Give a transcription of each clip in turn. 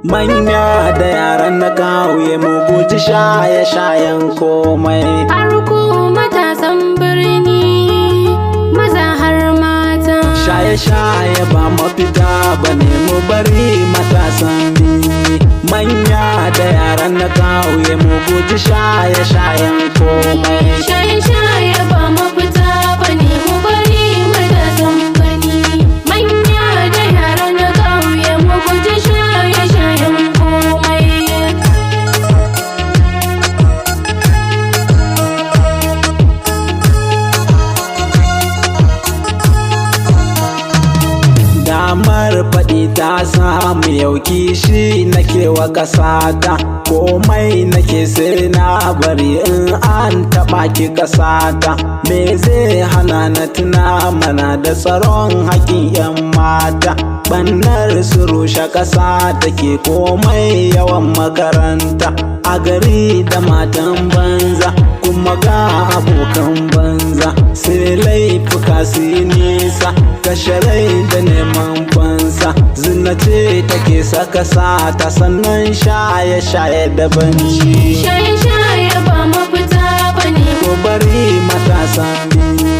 Manya da yaran na ƙauye mu guji shaye-shayen komai. Farko matasan birni maza har mata. Shaye-shaye ba mafita ba ne, mu bari matasan birni. Manya da yaran na ƙauye mu guji shaye-shayen komai. Shaye-shaye ba mafita ba ne, mu bari matasan birni. Manya da yaran na ƙauye mu guji shaye-shayen komai. Damar faɗi ta samu yauki shi nake wa ƙasata, komai nake sai na bari in an taɓa ki ƙasata. Me zai hana na tuna mana da tsaron haƙƙin 'yan mata? Bannar su rushe ƙasa take komai yawan makaranta, a gari da matan banza kuma ga abokan banza, sai laifuka su yi nisa, kashe rai da neman fansa. Zina ce take saka sata, sannan shaye-shaye da banci. Shaye-shaye ba mafita ba ne, Ko bari matasan birni.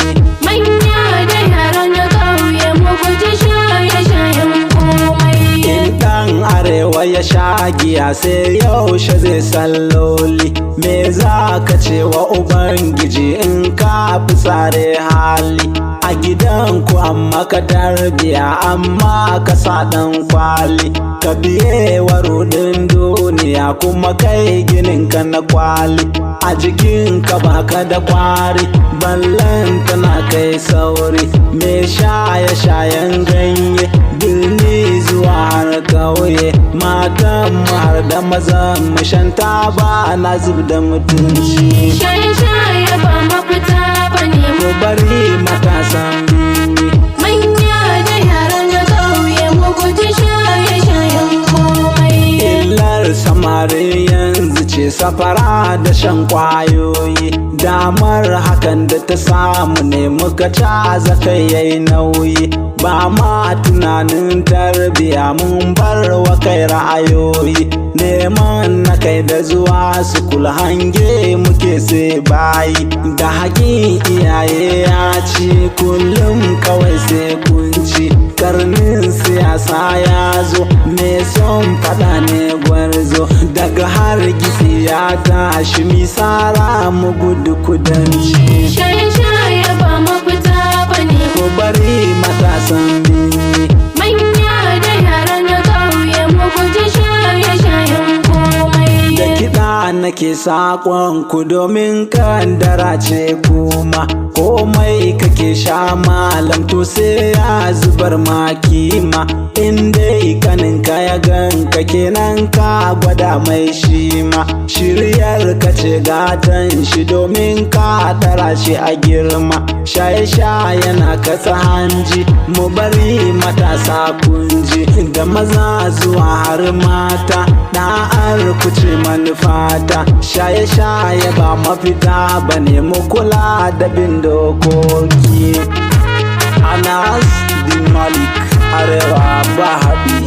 manya da yara na ƙauye mu guji shaye-shayen komai. In ɗan arewa ya sha giya sai yaushe zai salloli. Me za ka ce wa Ubangiji in ka fi tsare hali? A gidanku amma ka tarbiya amma ka sa ɗan kwali, ka biye wa rudin duniya kuma kai ginin ka na kwali. A jikinka baka da kwari ballan tana kai sauri. Me shaye-shayen ganye birni zuwa har kauye, matan mu har da mazan mu shan taba na zub da mutunci. Shaye-shaye ba mafita ba ne, Ko bari matasan birni. manya da yara na ƙauye mu guji shaye-shayen komai. Illar samari yanzu ce safara da shan kwayoyi, damar hakan da ta samu ne muka caza kai yayi nauyi. Ba ma tunanin tarbiya mun bar wa kai ra'ayoyi, neman na kai da zuwa su kula hange muke sai bayi. Da haƙin iyaye ya ci kullum kawai sai kunci, karnin siyasa ya zo me son fada ne gwarzo. Daga har gisi ya tashi misara mu gudu kudanci. Shaye-shaye ba mafita ba ne, Ko bari matasan birni. manya da yara na ƙauye mu guji shaye-shayen komai. Da kiɗa nake saƙon ku domin kandara ce kuma, komai kake sha malam to sai ya zubar makima. In dai kaninka ya ganka kenan ka gwada mai shi ma, shiryar ka ce gatan shi domin ka ɗara shi a girma. Shaye-shaye na katsa hanji, mu bari matasa kunji, da maza zuwa har mata ɗa'ar ku ce manufata. Shaye-shaye ba mafita ba ne, mu kula da bin dokoki. Anas bin Malik, Arewa ba haɗi.